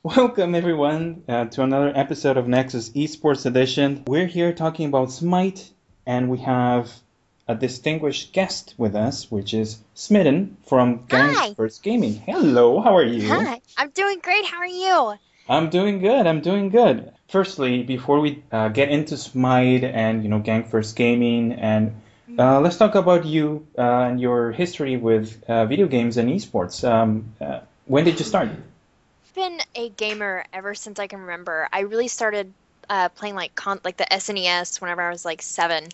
Welcome everyone to another episode of Nexus Esports Edition. We're here talking about Smite, and we have a distinguished guest with us, which is Smitten from Gank Hi. First Gaming. Hello, how are you? Hi. I'm doing great. How are you? I'm doing good. I'm doing good. Firstly, before we get into Smite and Gank First Gaming, and Mhm. let's talk about you and your history with video games and esports. When did you start? I've been a gamer ever since I can remember. I really started playing like the SNES whenever I was like 7.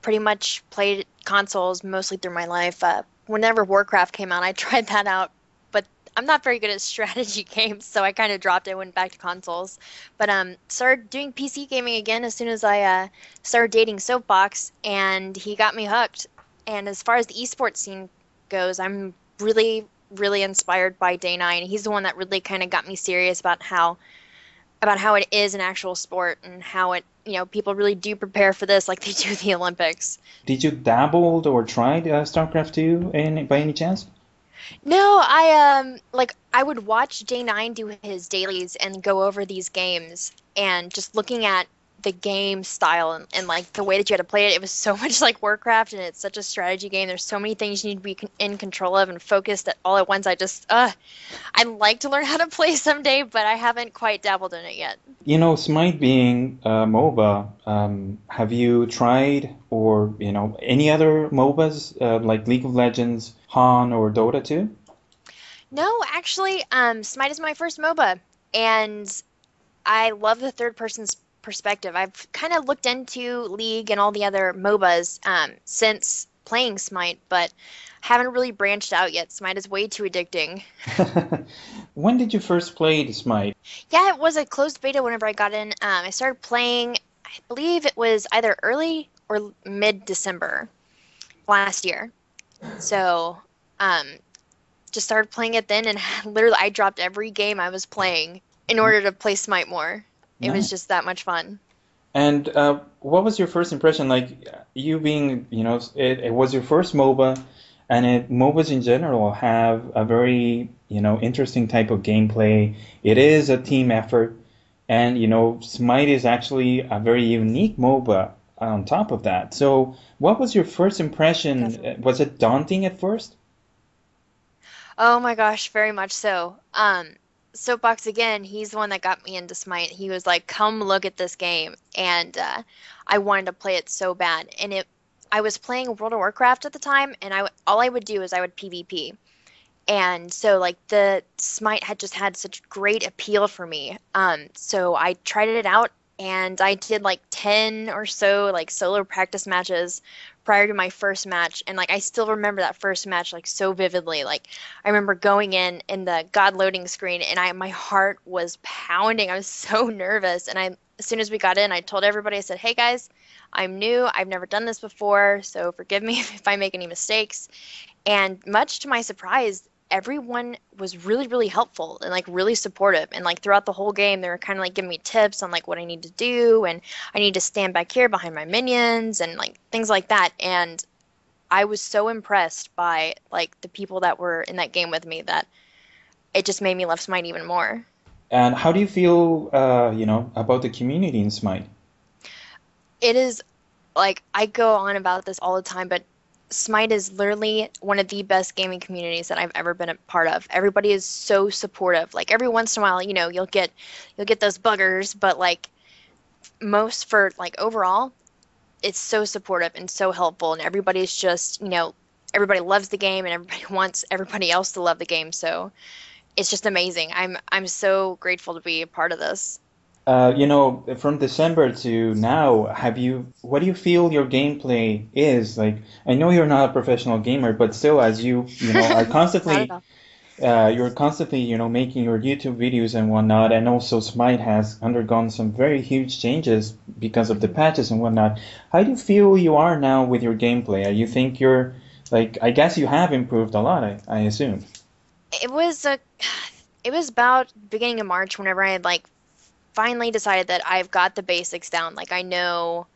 Pretty much played consoles mostly through my life. Whenever Warcraft came out, I tried that out, but I'm not very good at strategy games, so I kind of dropped it, went back to consoles. But started doing PC gaming again as soon as I started dating Soapbox, and he got me hooked. And as far as the esports scene goes, I'm really inspired by Day 9. He's the one that really kind of got me serious about how it is an actual sport and how people really do prepare for this like they do the Olympics. Did you dabbled or tried StarCraft 2 by any chance? No, I would watch Day 9 do his dailies and go over these games and just looking at the game style and like the way that you had to play it, it was so much like Warcraft and it's such a strategy game. There's so many things you need to be in control of and focused at all at once. I'd like to learn how to play someday, but I haven't quite dabbled in it yet. Smite being MOBA, have you tried or, any other MOBAs like League of Legends, Han, or Dota 2? No, actually, Smite is my first MOBA, and I love the third person's perspective. I've kind of looked into League and all the other MOBAs since playing Smite, but haven't really branched out yet. Smite is way too addicting. When did you first play the Smite? Yeah, it was a closed beta whenever I got in. I started playing, I believe it was either early or mid-December last year. So, um, just started playing it then, and literally I dropped every game I was playing in order to play Smite more. It was No. just that much fun. And what was your first impression? Like you being, it was your first MOBA, and MOBAs in general have a very, interesting type of gameplay. It is a team effort, and Smite is actually a very unique MOBA on top of that. So, what was your first impression? Definitely. Was it daunting at first? Oh my gosh, very much so. Soapbox again, he's the one that got me into Smite. He was like, "Come look at this game," and I wanted to play it so bad. I was playing World of Warcraft at the time, and all I would do is I would PvP. And so like the Smite had just had such great appeal for me. So I tried it out and I did like 10 or so like solo practice matches prior to my first match. And like I still remember that first match like so vividly. Like I remember going in the God loading screen and my heart was pounding. I was so nervous. And as soon as we got in, I told everybody, I said, "Hey guys, I'm new. I've never done this before, so forgive me if I make any mistakes." And much to my surprise, everyone was really helpful and like really supportive. And like throughout the whole game, they were kind of like giving me tips on like what I need to do and I need to stand back here behind my minions and like things like that. And I was so impressed by like the people that were in that game with me that it just made me love Smite even more. And how do you feel, about the community in Smite? It is like I go on about this all the time, but Smite is literally one of the best gaming communities that I've ever been a part of. Everybody is so supportive. Like every once in a while, you'll get those buggers, but like most for like overall, it's so supportive and so helpful and everybody's just, everybody loves the game and everybody wants everybody else to love the game. So it's just amazing. I'm so grateful to be a part of this. From December to now, what do you feel your gameplay is? Like, I know you're not a professional gamer, but still, as are Not at constantly, all. making your YouTube videos and whatnot, and also Smite has undergone some very huge changes because of the Mhm. patches and whatnot. How do you feel you are now with your gameplay? You think you're, like, I guess you have improved a lot, I assume. It was a it was about beginning of March whenever I had like finally decided that I've got the basics down. Like I know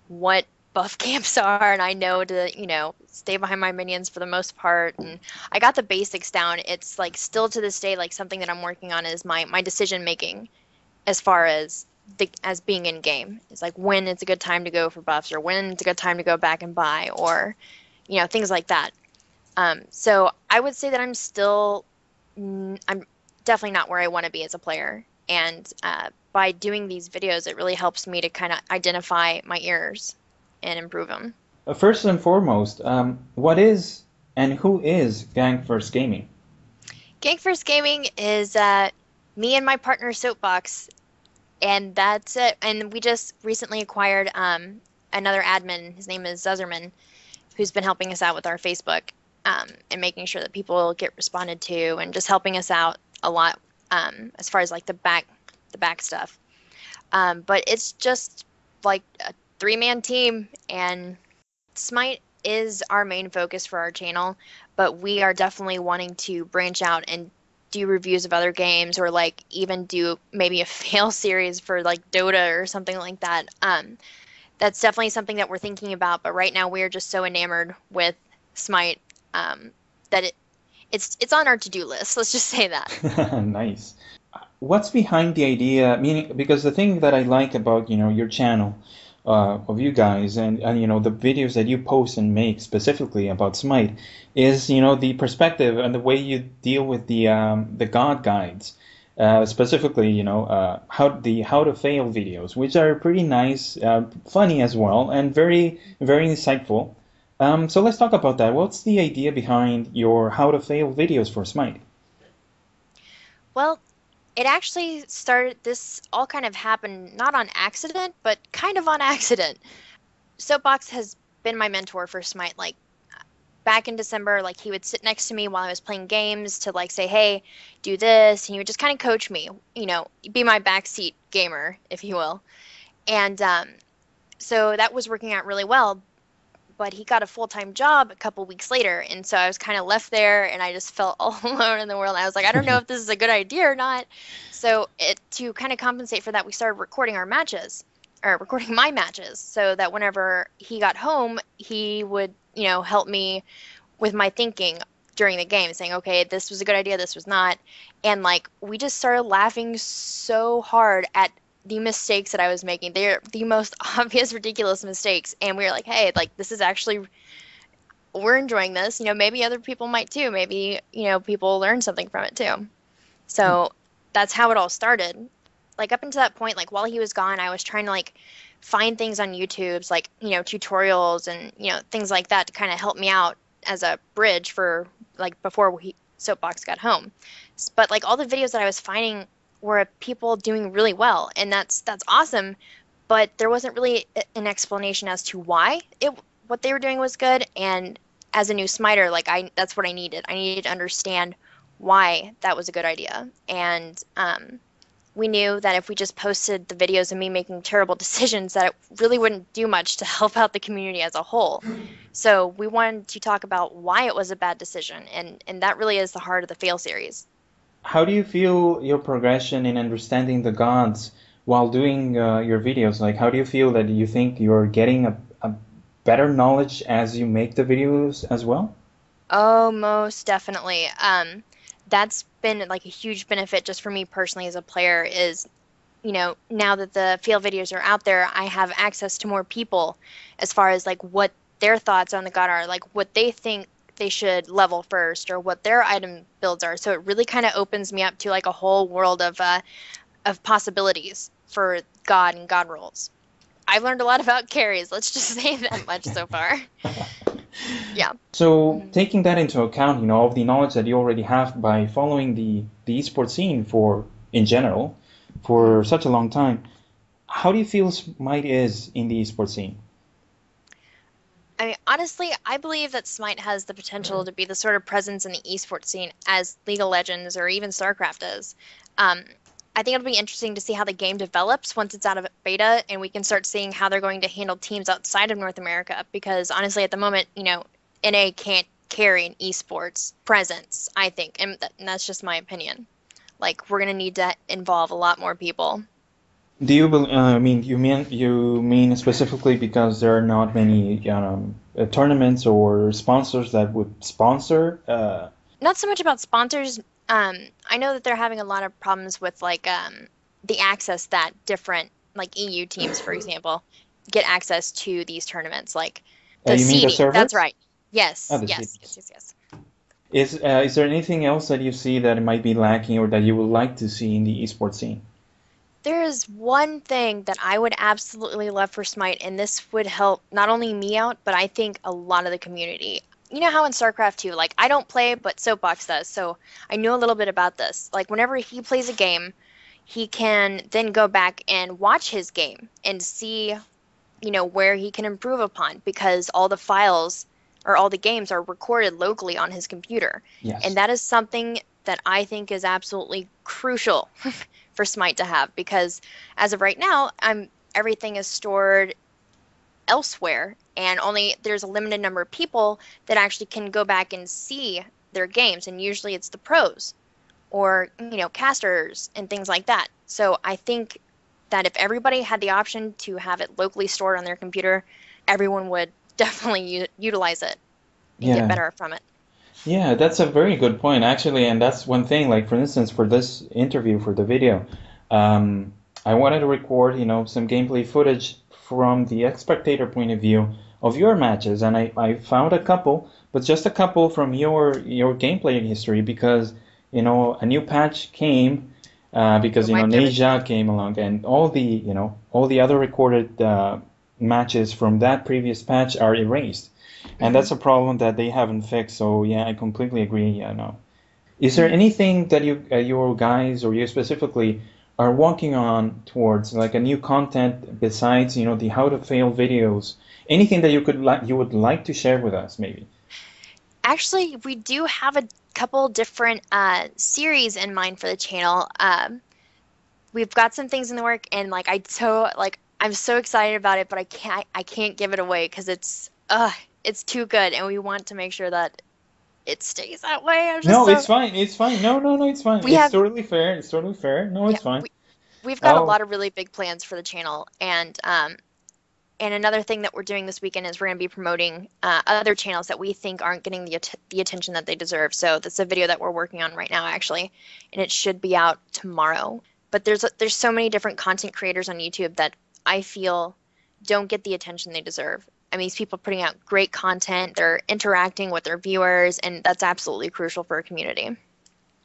what buff camps are, and I know to, stay behind my minions for the most part. And I got the basics down. It's like still to this day, like something that I'm working on is my decision making as far as as being in game. It's like when it's a good time to go for buffs, or when it's a good time to go back and buy, or things like that. So I would say that I'm definitely not where I want to be as a player. And by doing these videos, it really helps me to kind of identify my errors and improve them. First and foremost, what is and who is Gank vs Gaming? Gank First Gaming is me and my partner Soapbox, and that's it. And we just recently acquired another admin. His name is Zuzerman, who's been helping us out with our Facebook, and making sure that people get responded to, and just helping us out a lot as far as like the back stuff. But it's just like a three-man team, and Smite is our main focus for our channel, but we are definitely wanting to branch out and do reviews of other games, or like even do maybe a fail series for like Dota or something like that. That's definitely something that we're thinking about, but right now we're just so enamored with Smite that it's on our to-do list. Let's just say that. Nice. What's behind the idea? Meaning, because the thing that I like about your channel, of you guys, and the videos that you post and make specifically about Smite, is the perspective and the way you deal with the God guides, specifically how to fail videos, which are pretty nice, funny as well, and very very insightful. So let's talk about that. What's the idea behind your how to fail videos for Smite? Well, it actually started, this all kind of happened not on accident, but kind of on accident. Soapbox has been my mentor for Smite. Like back in December, like he would sit next to me while I was playing games to like say, hey, do this. And he would just kind of coach me, be my backseat gamer, if you will. And so that was working out really well. But he got a full-time job a couple weeks later, and so I was kind of left there, and I just felt all alone in the world. I was like, I don't know if this is a good idea or not. So to kind of compensate for that, we started recording our matches, or recording my matches, so that whenever he got home, he would, help me with my thinking during the game, saying, okay, this was a good idea, this was not. And like we just started laughing so hard at the mistakes that I was making. They're the most obvious, ridiculous mistakes. And we were like, hey, like this is actually, we're enjoying this. Maybe other people might too. Maybe, people learn something from it too. So that's how it all started. Like up until that point, like while he was gone, I was trying to like find things on YouTube's like, tutorials and, things like that to kind of help me out as a bridge for like before Soapbox got home. But like all the videos that I was finding were people doing really well, and that's awesome, but there wasn't really an explanation as to why what they were doing was good. And as a new smiter, like that's what I needed. I needed to understand why that was a good idea. And we knew that if we just posted the videos of me making terrible decisions, that it really wouldn't do much to help out the community as a whole. So we wanted to talk about why it was a bad decision, and that really is the heart of the fail series. How do you feel your progression in understanding the gods while doing your videos? Like, how do you feel that you think you're getting a better knowledge as you make the videos as well? Oh, most definitely. That's been like a huge benefit just for me personally as a player is, now that the fail videos are out there, I have access to more people as far as like what their thoughts on the god are, like what they think they should level first, or what their item builds are. So it really kind of opens me up to like a whole world of possibilities for God and God roles. I've learned a lot about carries. Let's just say that much so far. Yeah. So taking that into account, of the knowledge that you already have by following the esports scene in general for such a long time, how do you feel Smite is in the esports scene? I mean, honestly, I believe that Smite has the potential to be the sort of presence in the esports scene as League of Legends or even StarCraft is. I think it'll be interesting to see how the game develops once it's out of beta, and we can start seeing how they're going to handle teams outside of North America. Because honestly, at the moment, NA can't carry an esports presence, I think, and that's just my opinion. Like, we're going to need to involve a lot more people. Do you I mean you mean specifically because there are not many tournaments or sponsors that would sponsor? Not so much about sponsors. I know that they're having a lot of problems with like the access that different like EU teams, for example, get access to these tournaments, like the You mean the seeding. That's servers? right. Oh, Yes, the yes, yes, cities. yes, yes. Is there anything else that you see that it might be lacking or that you would like to see in the esports scene? There is one thing that I would absolutely love for Smite, and this would help not only me out, but I think a lot of the community. You know how in StarCraft 2, like I don't play, but Soapbox does, so I know a little bit about this. Like whenever he plays a game, he can then go back and watch his game and see, where he can improve upon because all the files or all the games are recorded locally on his computer. And Yes. that is something that I think is absolutely crucial for Smite to have because as of right now, everything is stored elsewhere and only there's a limited number of people that actually can go back and see their games and usually it's the pros or casters and things like that. So I think that if everybody had the option to have it locally stored on their computer, everyone would definitely utilize it and get Yeah. better from it. Yeah, that's a very good point, actually, and that's one thing. Like, for instance, for this interview, for the video, I wanted to record, some gameplay footage from the spectator point of view of your matches, and I found a couple, but just a couple from your gameplay history because, a new patch came, because, Oh, my favorite Neja thing. came along, and all the other recorded matches from that previous patch are erased. And Hmm. that's a problem that they haven't fixed. So yeah, I completely agree. Yeah, no. Is there Hmm. anything that your guys, or you specifically, are working on towards like a new content besides, the how to fail videos? Anything that you would like to share with us, maybe? Actually, we do have a couple different series in mind for the channel. We've got some things in the work, and I'm so excited about it, but I can't give it away because it's too good, and we want to make sure that it stays that way. I'm just No, so it's fine. It's fine. No, no, no, it's fine. we It's have totally fair. It's totally fair. No, yeah it's fine. we've got a Oh, lot of really big plans for the channel, and another thing that we're doing this weekend is we're going to be promoting other channels that we think aren't getting the attention that they deserve. So that's a video that we're working on right now, actually, and it should be out tomorrow. But there's so many different content creators on YouTube that I feel don't get the attention they deserve. I mean, these people are putting out great content, they're interacting with their viewers, and that's absolutely crucial for a community.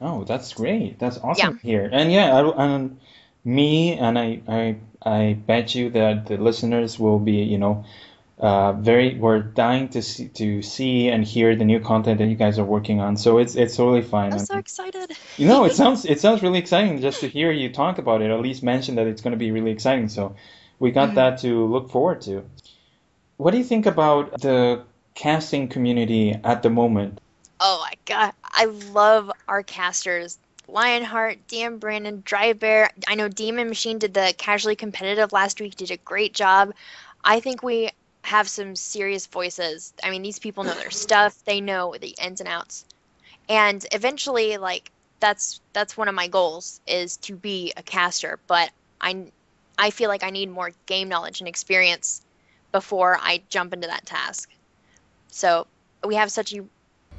oh, that's great. That's Yeah, awesome to hear. And yeah, and me and I bet you that the listeners will be, we're dying to see and hear the new content that you guys are working on. So it's totally fine. I'm I so mean, excited. it sounds really exciting just to hear you talk about it. At least mention that it's going to be really exciting. So we got Mhm. that to look forward to. What do you think about the casting community at the moment? Oh my God. I love our casters. Lionheart, DM Brandon, Dry Bear. I know Demon Machine did the casually competitive last week, did a great job. I think we have some serious voices. I mean, these people know their stuff. They know the ins and outs. And eventually, like that's one of my goals is to be a caster, but I feel like I need more game knowledge and experience before I jump into that task. So we have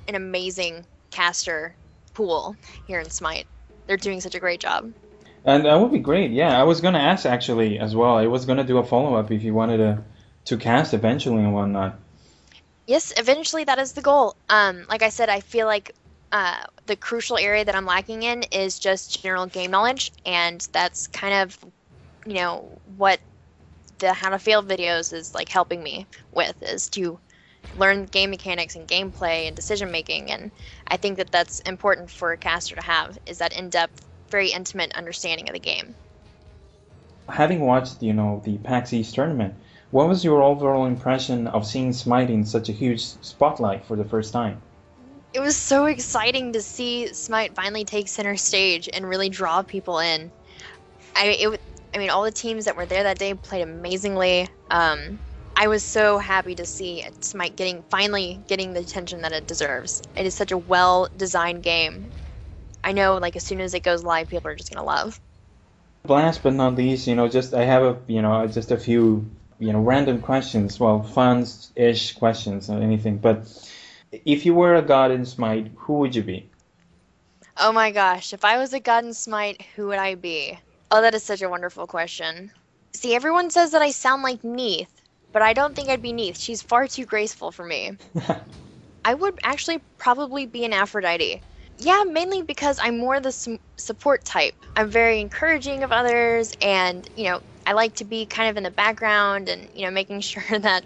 an amazing caster pool here in Smite. They're doing such a great job. And that would be great. Yeah, I was gonna ask actually as well. I was gonna do a follow-up if you wanted to cast eventually and whatnot. Yes, eventually that is the goal. Like I said, I feel like the crucial area that I'm lacking in is just general game knowledge, and that's kind of, what the how to fail videos is like helping me with is to learn game mechanics and gameplay and decision making. And I think that that's important for a caster to have is that in-depth, very intimate understanding of the game. Having watched, the PAX East tournament, what was your overall impression of seeing Smite in such a huge spotlight for the first time? It was so exciting to see Smite finally take center stage and really draw people in. I mean, all the teams that were there that day played amazingly. I was so happy to see Smite finally getting the attention that it deserves. It is such a well-designed game. I know, like as soon as it goes live, people are just gonna love. Last but not least, just I have just a few, random questions. Well, fun-ish questions or anything. But if you were a god in Smite, who would you be? Oh my gosh, if I was a god in Smite, who would I be? Oh, that is such a wonderful question. See, everyone says that I sound like Neith, but I don't think I'd be Neith. She's far too graceful for me. I would actually probably be an Aphrodite. Yeah, mainly because I'm more the support type. I'm very encouraging of others, and, I like to be kind of in the background and, making sure that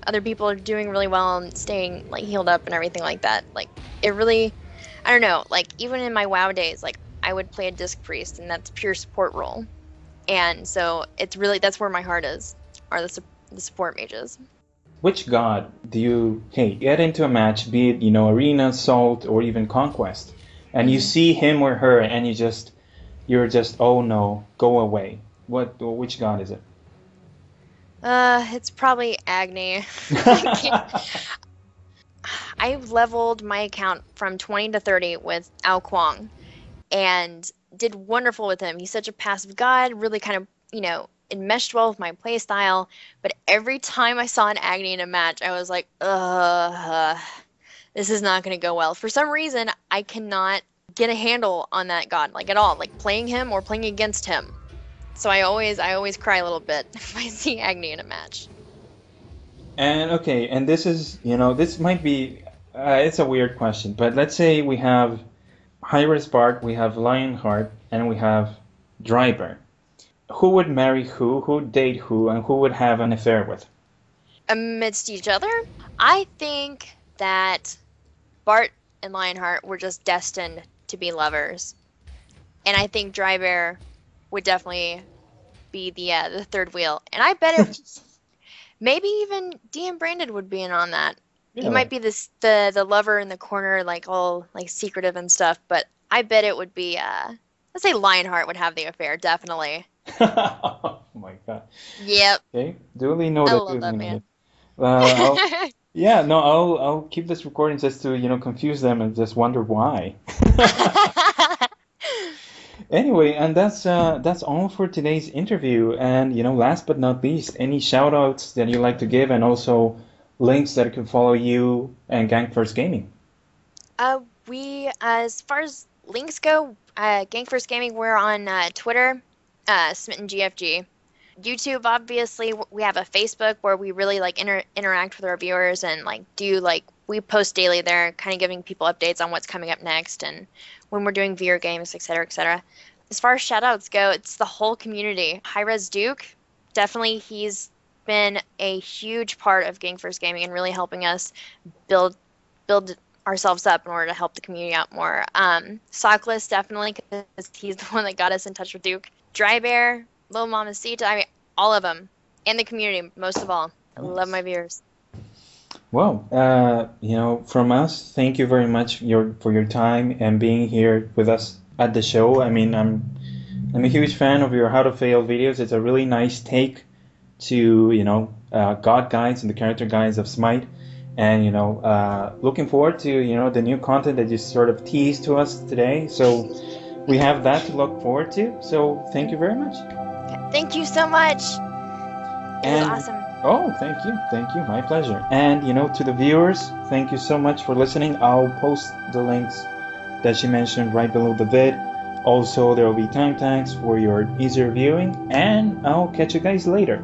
other people are doing really well and staying, like, healed up and everything like that. Like, it really, I don't know, like, even in my WoW days, like, I would play a Disc Priest, and that's pure support role. And so it's really, that's where my heart is, are the support mages. Which god do you, hey, get into a match, be it, arena, salt, or even conquest, and you see him or her, and you're just, oh no, go away. Which god is it? It's probably Agni. I've leveled my account from 20 to 30 with Ao Kuang and did wonderful with him. He's such a passive god, really kind of, it meshed well with my playstyle. But every time I saw an Agni in a match, I was like, this is not going to go well. For some reason, I cannot get a handle on that god, like at all, like playing him or playing against him. So I always cry a little bit if I see Agni in a match. And okay, and this is, this might be, it's a weird question, but let's say we have Hyrule Spark, we have Lionheart, and we have Dryber. Who would marry who would date who, and who would have an affair with? Amidst each other, I think that Bart and Lionheart were just destined to be lovers. And I think Drybear would definitely be the third wheel. And I bet maybe even DM Brandon would be in on that. Yeah. He might be the lover in the corner, like all like secretive and stuff, but I bet it would be let's say Lionheart would have the affair, definitely. Oh my god. Yep. Okay, duly noted. I love that man. Yeah, no, I'll keep this recording just to, confuse them and just wonder why. Anyway, and that's all for today's interview. And last but not least, any shout outs that you like to give, and also links that can follow you and Gank First Gaming. We as far as links go, Gank First Gaming, we're on Twitter, SmittenGFG. YouTube, obviously, we have a Facebook where we really like interact with our viewers and we post daily there, kind of giving people updates on what's coming up next and when we're doing VR games, etc., etc. As far as shoutouts go, it's the whole community. Hi-Res Duke, definitely, he's been a huge part of Gank First Gaming and really helping us build ourselves up in order to help the community out more. Sockless, definitely, because he's the one that got us in touch with Duke. Drybear, Little Mamacita, I mean, all of them. And the community, most of all. I love my viewers. Well, from us, thank you very much for your time and being here with us at the show. I mean, I'm a huge fan of your How to Fail videos. It's a really nice take to, God guides and the character guides of Smite. And, looking forward to, the new content that you sort of teased to us today. So we have that to look forward to. So thank you very much. Thank you so much. It was awesome. Oh, thank you, my pleasure. And to the viewers, thank you so much for listening. I'll post the links that she mentioned right below the vid. Also, there will be time tags for your easier viewing, and I'll catch you guys later.